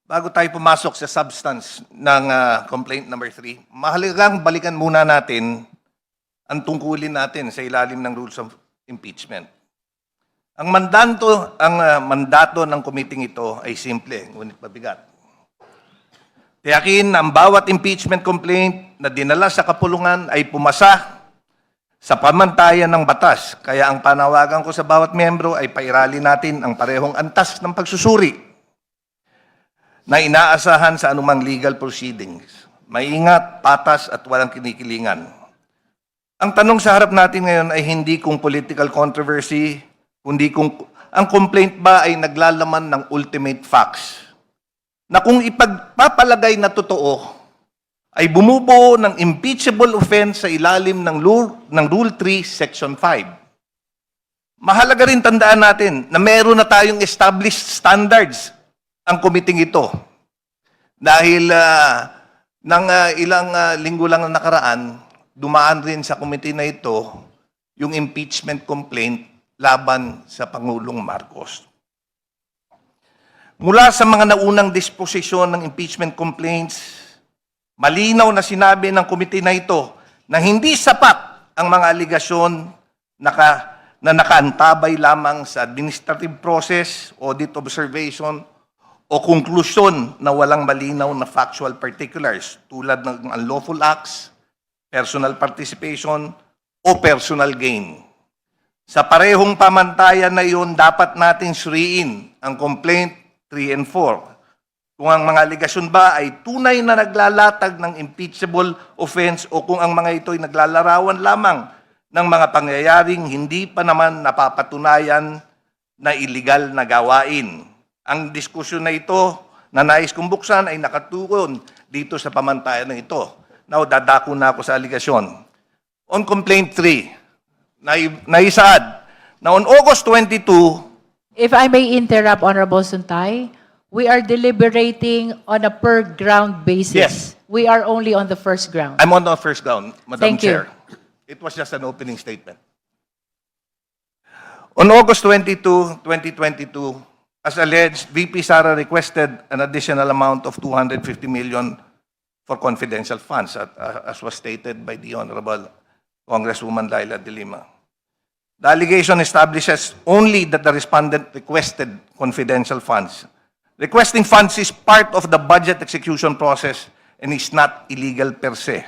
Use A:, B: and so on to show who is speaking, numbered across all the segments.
A: Bago tayo pumasok sa substance ng complaint number 3, mahalagang balikan muna natin ang tungkulin natin sa ilalim ng rules of impeachment. Ang mandato ng committee ito ay simple, ngunit mabigat. Tiyakin na ang bawat impeachment complaint na dinala sa kapulungan ay pumasa sa pamantayan ng batas. Kaya ang panawagan ko sa bawat miyembro ay pairali natin ang parehong antas ng pagsusuri na inaasahan sa anumang legal proceedings. Maingat, patas at walang kinikilingan. Ang tanong sa harap natin ngayon ay hindi kung political controversy, kundi kung ang complaint ba ay naglalaman ng ultimate facts. Na kung ipagpapalagay na totoo, ay bumubuo ng impeachable offense sa ilalim ng Rule 3, Section 5. Mahalaga rin tandaan natin na meron na tayong established standards ang committee ito. Dahil ng ilang linggo lang na nakaraan, dumaan rin sa committee na ito yung impeachment complaint laban sa Pangulong Marcos. Mula sa mga naunang disposisyon ng impeachment complaints, malinaw na sinabi ng committee na ito na hindi sapat ang mga aligasyon na nakaantabay lamang sa administrative process, audit observation, o konklusyon na walang malinaw na factual particulars tulad ng unlawful acts, personal participation, o personal gain. Sa parehong pamantayan na iyon, dapat natin suriin ang complaint 3 and 4. Kung ang mga aligasyon ba ay tunay na naglalatag ng impeachable offense o kung ang mga ito ay naglalarawan lamang ng mga pangyayaring hindi pa naman napapatunayan na illegal na gawain. Ang diskusyon na ito na nais kong buksan ay nakatuon dito sa pamantayan na ito. Now, dadako na ako sa aligasyon. On complaint 3, naisaad na on August 22,
B: If I may interrupt, Honorable Suntay, we are deliberating on a per ground basis.
A: Yes.
B: We are only on the first ground.
A: I'm on the first ground, Madam
B: Thank you.
A: Chair. It was just an opening statement. On August 22, 2022, as alleged, VP Sara requested an additional amount of 250 million for confidential funds, as was stated by the Honorable Congresswoman Laila De Lima. The allegation establishes only that the respondent requested confidential funds. Requesting funds is part of the budget execution process and is not illegal per se.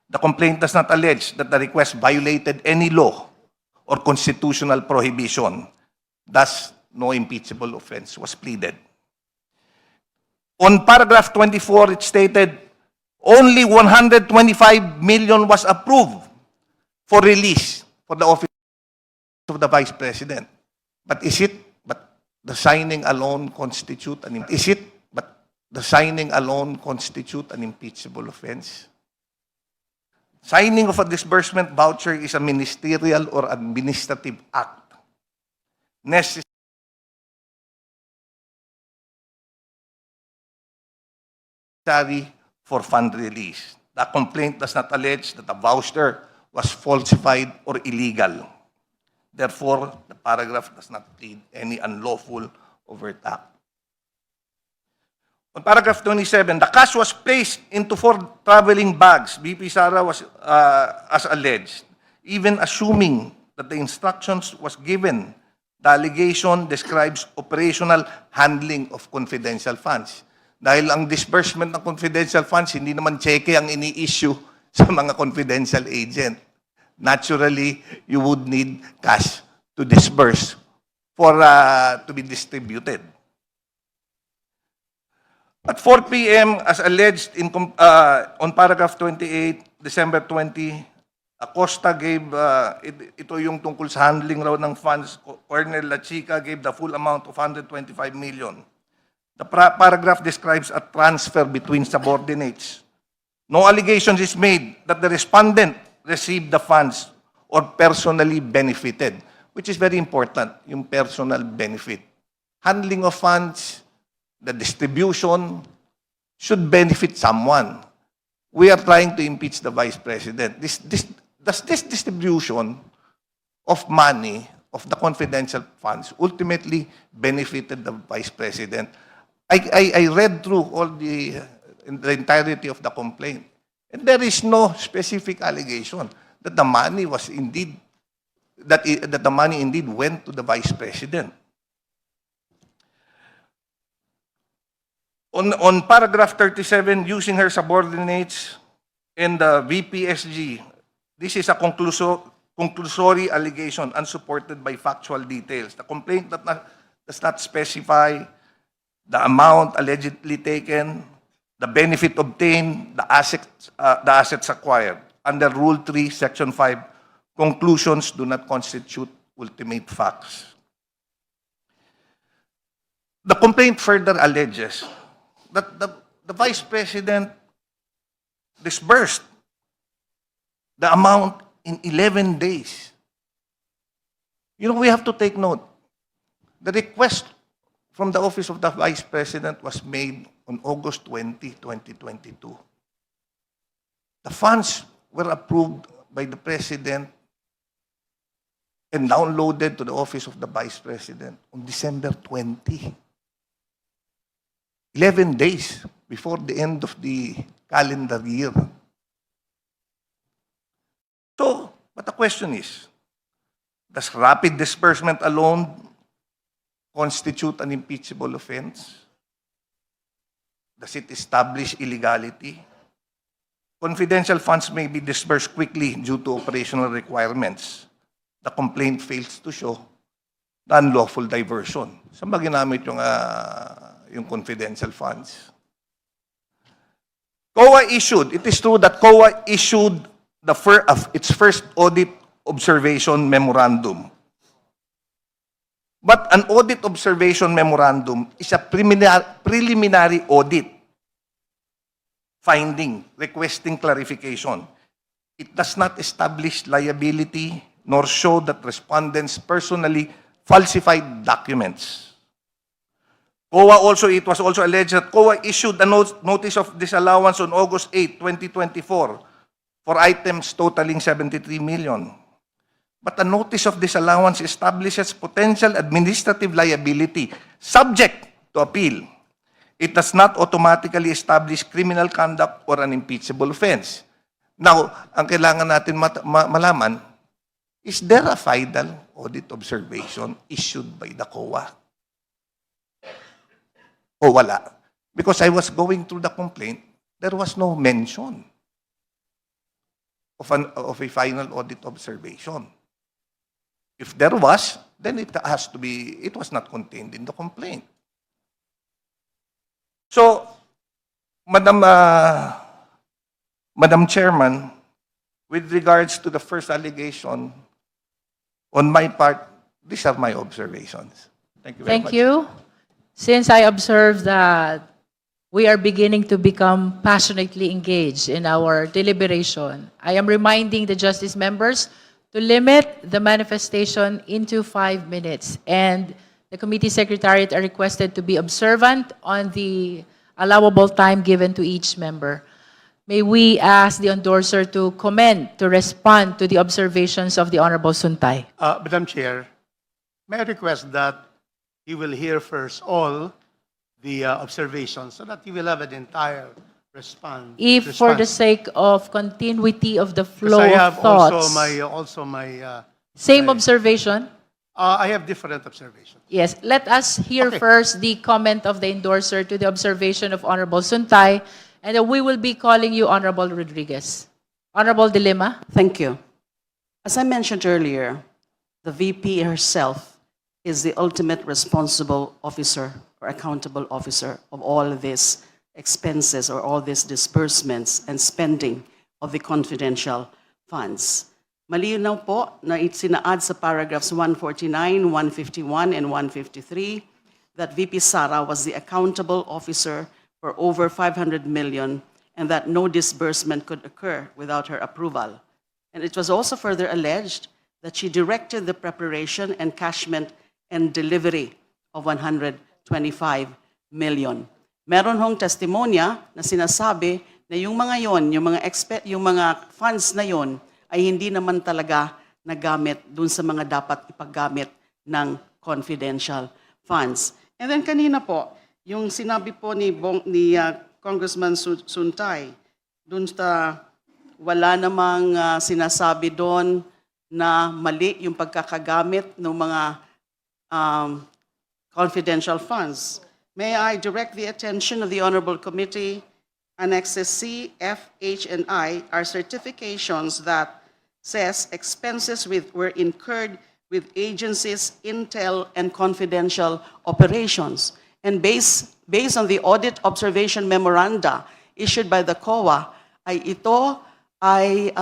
A: The complaint does not allege that the request violated any law or constitutional prohibition. Thus, no impeachable offense was pleaded. On paragraph 24, it stated, only 125 million was approved for release for the office of the Vice President. But the signing alone constitute an impeachable offense? Signing of a disbursement voucher is a ministerial or administrative act necessary for fund release. The complaint does not allege that the voucher was falsified or illegal. Therefore, the paragraph does not plead any unlawful overt act. On paragraph 27, the cash was placed into 4 traveling bags. VP Sara was, as alleged, even assuming that the instructions was given, the allegation describes operational handling of confidential funds. Dahil ang disbursement ng confidential funds, hindi naman cheque ang ini-issue sa mga confidential agent. Naturally, you would need cash to disburse for to be distributed. At 4 p.m., as alleged on paragraph 28, December 20, Acosta gave, ito yung tungkol sa handling raw ng funds, Colonel Lachica gave the full amount of 125 million. The paragraph describes a transfer between subordinates. No allegations is made that the respondent received the funds or personally benefited, which is very important, yung personal benefit. Handling of funds, the distribution, should benefit someone. We are trying to impeach the Vice President. Does this distribution of money, of the confidential funds, ultimately benefited the Vice President? I read through all the entirety of the complaint, and there is no specific allegation that the money was indeed that the money indeed went to the vice president. On paragraph 37, using her subordinates and the VPSG, this is a conclusory allegation unsupported by factual details. The complaint does not specify the amount allegedly taken, the benefit obtained, the assets acquired. Under Rule 3, Section 5, conclusions do not constitute ultimate facts. The complaint further alleges that the Vice President disbursed the amount in 11 days. You know, we have to take note. The request from the Office of the Vice President was made on August 20, 2022. The funds were approved by the President and downloaded to the Office of the Vice President on December 20. 11 days before the end of the calendar year. So, but the question is, does rapid disbursement alone constitute an impeachable offense? Does it establish illegality? Confidential funds may be disbursed quickly due to operational requirements. The complaint fails to show the unlawful diversion. Saan ba ginamit yung confidential funds? COA issued, it is true that COA issued its first audit observation memorandum. But an audit observation memorandum is a preliminary audit finding, requesting clarification. It does not establish liability nor show that respondents personally falsified documents. It was also alleged that COA issued a notice of disallowance on August 8, 2024 for items totaling 73 million. But a notice of disallowance establishes potential administrative liability subject to appeal. It does not automatically establish criminal conduct or an impeachable offense. Now, ang kailangan natin malaman, is there a final audit observation issued by the COA? O wala? Because I was going through the complaint, there was no mention of a final audit observation. If there was, then it was not contained in the complaint. So, Madam Chairman, with regards to the first allegation, on my part, these are my observations. Thank you very much.
B: Thank you. Since I observe that we are beginning to become passionately engaged in our deliberation, I am reminding the justice members to limit the manifestation into 5 minutes. And the committee secretariat are requested to be observant on the allowable time given to each member. May we ask the endorser to comment, to respond to the observations of the Honorable Suntay.
C: Madam Chair, may I request that you will hear first all the observations so that you will have an entire response.
B: If for the sake of continuity of the flow
C: I
B: of
C: have
B: thoughts,
C: my
B: same observation?
C: I have different observations.
B: Yes, let us hear
C: Okay.
B: first the comment of the endorser to the observation of Honorable Suntay, and then we will be calling you Honorable Rodriguez. Honorable De Lima?
D: Thank you. As I mentioned earlier, the VP herself is the ultimate responsible officer or accountable officer of all these expenses or all these disbursements and spending of the confidential funds. Malinaw po na itinaad sa paragraphs 149, 151, and 153 that VP Sara was the accountable officer for over 500 million and that no disbursement could occur without her approval. And it was also further alleged that she directed the preparation, encashment, and delivery of 125 million. Meron hong testimonya na sinasabi na yung mga yon, yung mga funds na yon ay hindi naman talaga nagamit dun sa mga dapat ipagamit ng confidential funds. And then kanina po, yung sinabi po ni Congressman Suntay, dun sa wala namang sinasabi doon na mali yung pagkakagamit ng mga confidential funds. May I direct the attention of the Honorable Committee, Annexes C, F, H, and I are certifications that says expenses were incurred with agencies, intel, and confidential operations. And based on the audit observation memoranda issued by the COA, ito ay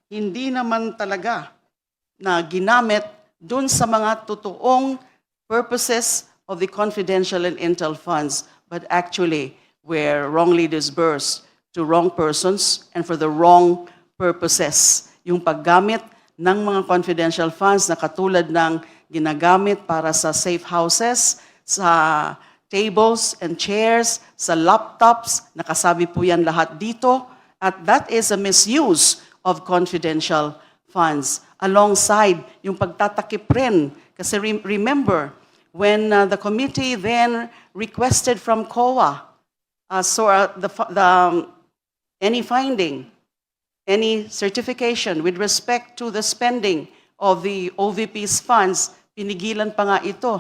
D: hindi naman talaga na ginamit dun sa mga totoong purposes of the confidential and intel funds, but actually were wrongly disbursed to wrong persons and for the wrong purposes. Yung paggamit ng mga confidential funds na katulad ng ginagamit para sa safe houses, sa tables and chairs, sa laptops, nakasabi po yan lahat dito, at that is a misuse of confidential funds. Alongside yung pagtatakip rin, kasi remember, when the committee then requested from COA, any finding, any certification with respect to the spending of the OVP's funds, pinigilan pa nga ito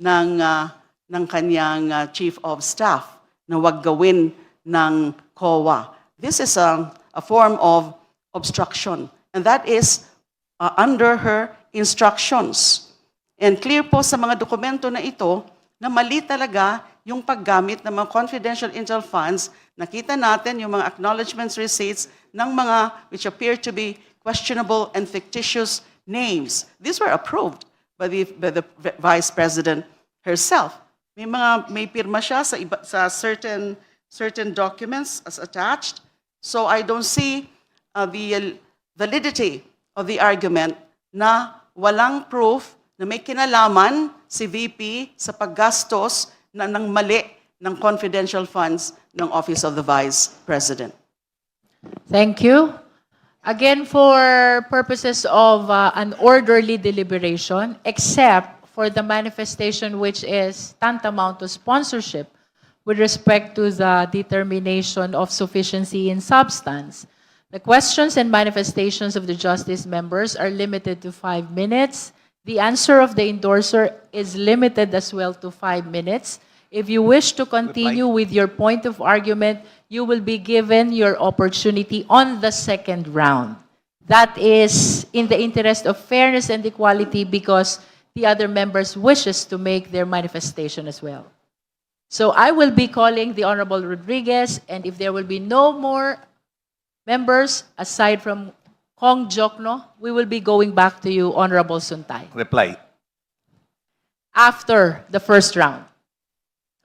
D: ng kanyang chief of staff na wag gawin ng COA. This is a form of obstruction, and that is under her instructions. And clear po sa mga dokumento na ito na mali talaga yung paggamit ng mga confidential intel funds. Nakita natin yung mga acknowledgements receipts ng mga which appear to be questionable and fictitious names. These were approved by the Vice President herself. May pirma siya sa certain documents as attached. So I don't see the validity of the argument na walang proof na may kinalaman si VP sa paggastos ng mali ng confidential funds ng Office of the Vice President.
B: Thank you. Again, for purposes of an orderly deliberation, except for the manifestation which is tantamount to sponsorship with respect to the determination of sufficiency in substance, the questions and manifestations of the justice members are limited to 5 minutes. The answer of the endorser is limited as well to 5 minutes. If you wish to continue with your point of argument, you will be given your opportunity on the second round. That is in the interest of fairness and equality because the other members wishes to make their manifestation as well. So I will be calling the Honorable Rodriguez, and if there will be no more members aside from Kong Jokno, we will be going back to you, Honorable Suntay,
A: Reply.
B: after the first round.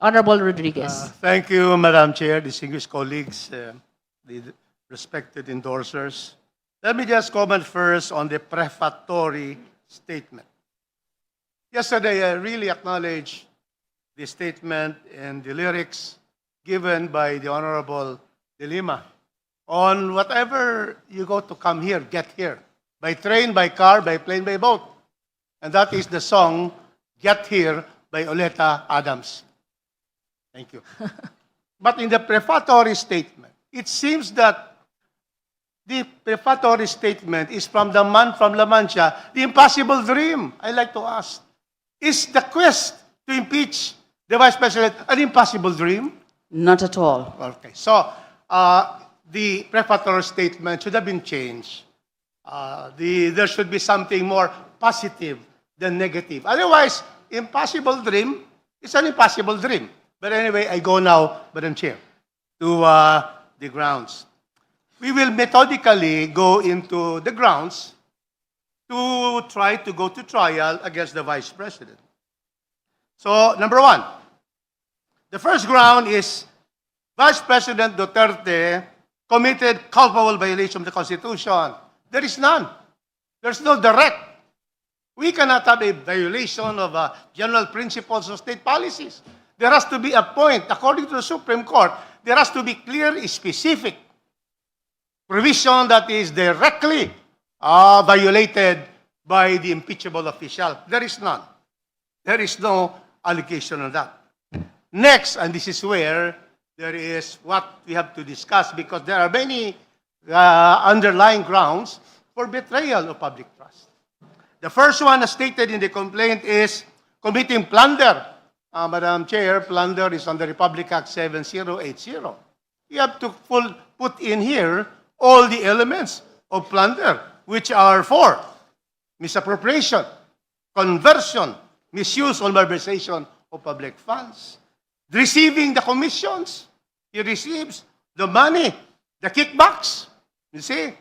B: Honorable Rodriguez.
C: Thank you, Madam Chair, distinguished colleagues, the respected endorsers. Let me just comment first on the prefatory statement. Yesterday, I really acknowledged the statement and the lyrics given by the Honorable De Lima on whatever you go to come here, get here. By train, by car, by plane, by boat. And that is the song, Get Here, by Oleta Adams. Thank you. But in the prefatory statement, it seems that the prefatory statement is from the man from La Mancha, the impossible dream. I like to ask, is the quest to impeach the Vice President an impossible dream?
D: Not at all.
C: Okay, so the prefatory statement should have been changed. There should be something more positive than negative. Otherwise, impossible dream is an impossible dream. But anyway, I go now, Madam Chair, to the grounds. We will methodically go into the grounds to try to go to trial against the Vice President. So, number one, the first ground is Vice President Duterte committed culpable violation of the Constitution. There is none. There's no direct. We cannot have a violation of general principles of state policies. There has to be a point, according to the Supreme Court, there has to be clear, specific provision that is directly violated by the impeachable official. There is none. There is no allegation on that. Next, and this is where there is what we have to discuss because there are many underlying grounds for betrayal of public trust. The first one, as stated in the complaint, is committing plunder. Madam Chair, plunder is under Republic Act 7080. You have to put in here all the elements of plunder, which are for misappropriation, conversion, misuse or malversation of public funds, receiving the commissions. He receives the money, the kickbacks, you see,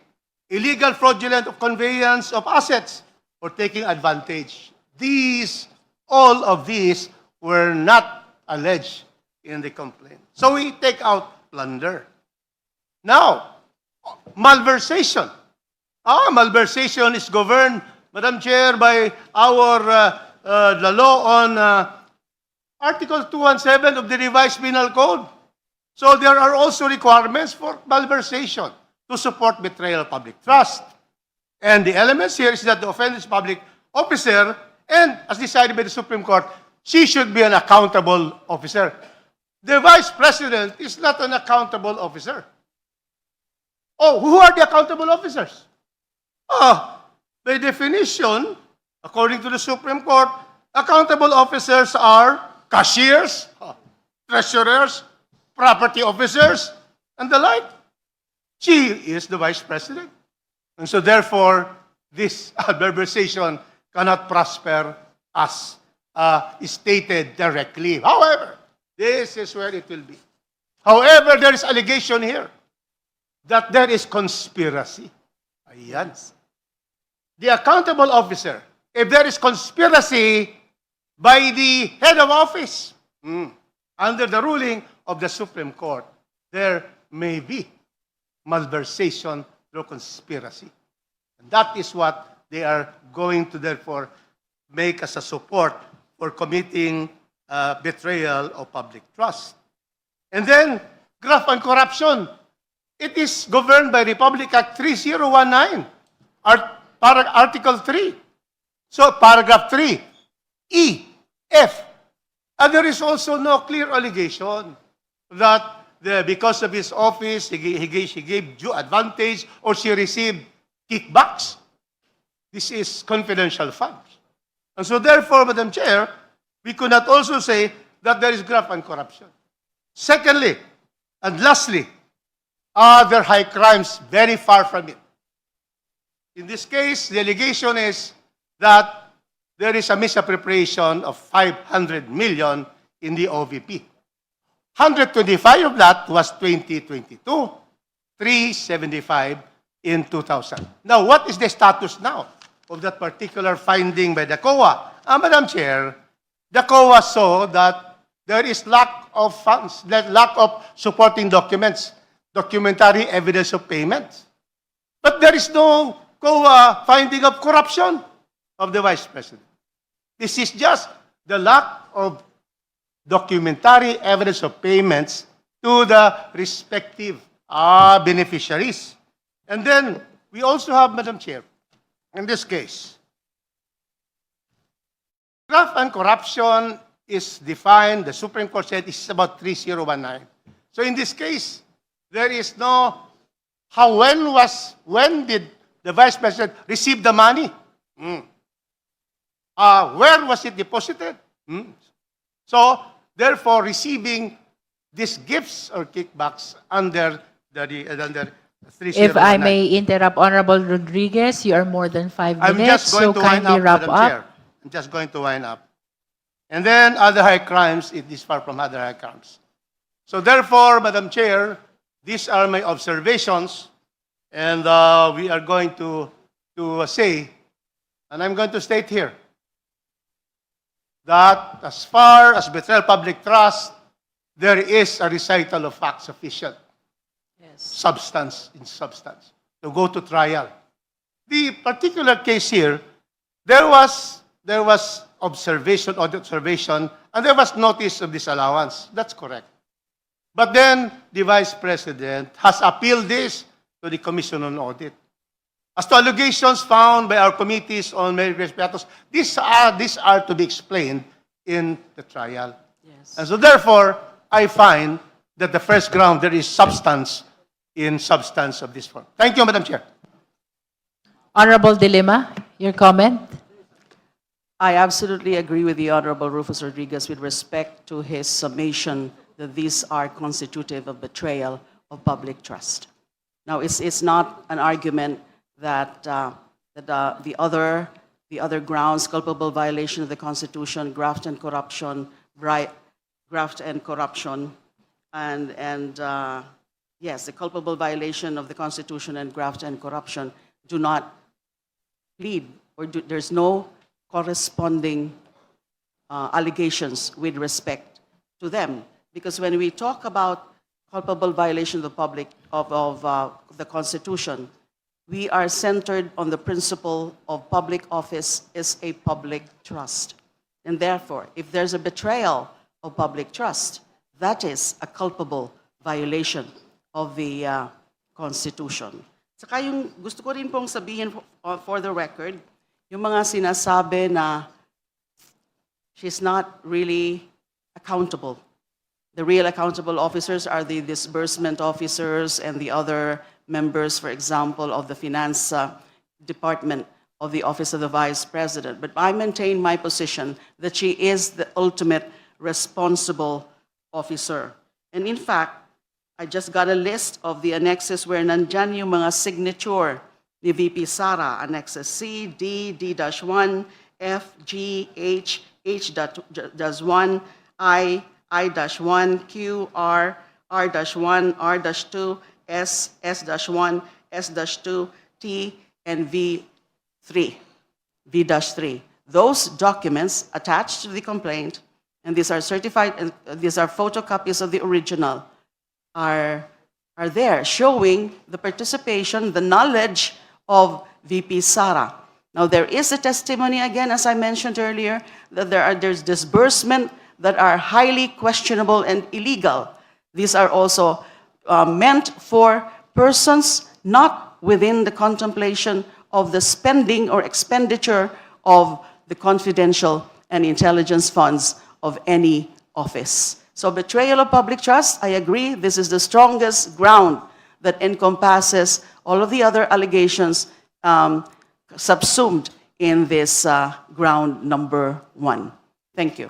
C: illegal fraudulent conveyance of assets or taking advantage. All of these were not alleged in the complaint. So we take out plunder. Now, malversation. Malversation is governed, Madam Chair, by the law on Article 217 of the Revised Penal Code. So there are also requirements for malversation to support betrayal of public trust. And the elements here is that the offender is public officer, and as decided by the Supreme Court, she should be an accountable officer. The Vice President is not an accountable officer. Oh, who are the accountable officers? By definition, according to the Supreme Court, accountable officers are cashiers, treasurers, property officers, and the like. She is the Vice President. And so therefore, this malversation cannot prosper as stated directly. However, this is where it will be. However, there is allegation here that there is conspiracy. Ayan. The accountable officer, if there is conspiracy by the head of office, under the ruling of the Supreme Court, there may be malversation through conspiracy. And that is what they are going to therefore make as a support for committing betrayal of public trust. And then, graft and corruption. It is governed by Republic Act 3019, Article 3. So, paragraph 3, E, F. And there is also no clear allegation that because of his office, he gave due advantage or she received kickbacks. This is confidential funds. And so therefore, Madam Chair, we could not also say that there is graft and corruption. Secondly, and lastly, other high crimes very far from it. In this case, the allegation is that there is a misappropriation of 500 million in the OVP. 125 of that was 2022, 375 in 2000. Now, what is the status now of that particular finding by the COA? Madam Chair, the COA saw that there is lack of funds, lack of supporting documents, documentary evidence of payments. But there is no COA finding of corruption of the Vice President. This is just the lack of documentary evidence of payments to the respective beneficiaries. And then we also have, Madam Chair, in this case, graft and corruption is defined, the Supreme Court said this is about 3019. So in this case, there is no, when did the Vice President receive the money? Where was it deposited? So, therefore, receiving these gifts or kickbacks under 3019.
B: If I may interrupt, Honorable Rodriguez, you are more than 5
C: I'm
B: minutes,
C: just going
B: so
C: to wind
B: kindly
C: up,
B: wrap
C: Madam
B: up.
C: Chair. I'm just going to wind up. And then other high crimes, it is far from other high crimes. So therefore, Madam Chair, these are my observations, and we are going to say, and I'm going to state here, that as far as betrayal of public trust, there is a recital of facts sufficient.
B: Yes.
C: Substance in substance to go to trial. The particular case here, there was observation, audit observation, and there was notice of disallowance. That's correct. But then the Vice President has appealed this to the Commission on Audit. As to allegations found by our committees on various matters, these are to be explained in the trial.
D: Yes.
C: And so therefore, I find that the first ground, there is substance in substance of this form. Thank you, Madam Chair.
B: Honorable De Lima, your comment?
D: I absolutely agree with the Honorable Rufus Rodriguez with respect to his summation that these are constitutive of betrayal of public trust. Now, it's not an argument that, the other grounds, culpable violation of the Constitution, graft and corruption, graft and corruption, and yes, the culpable violation of the Constitution and graft and corruption do not plead, or there's no corresponding allegations with respect to them. Because when we talk about culpable violation of the public of the Constitution, we are centered on the principle of public office is a public trust. And therefore, if there's a betrayal of public trust, that is a culpable violation of the Constitution. Saka yung gusto ko rin pong sabihin for the record, yung mga sinasabi na she's not really accountable. The real accountable officers are the disbursement officers and the other members, for example, of the finance department of the Office of the Vice President. But I maintain my position that she is the ultimate responsible officer. And in fact, I just got a list of the annexes where nandyan yung mga signature ni VP Sara, annexes C, D, D-1, F, G, H, H-1, I, I-1, Q, R, R-1, R-2, S, S-1, S-2, T, and V3, V-3. Those documents attached to the complaint, and these are certified, and these are photocopies of the original, are there showing the participation, the knowledge of VP Sara. Now, there is a testimony, again, as I mentioned earlier, that there's disbursement that are highly questionable and illegal. These are also meant for persons not within the contemplation of the spending or expenditure of the confidential and intelligence funds of any office. So betrayal of public trust, I agree, this is the strongest ground that encompasses all of the other allegations subsumed in this ground number 1. Thank you.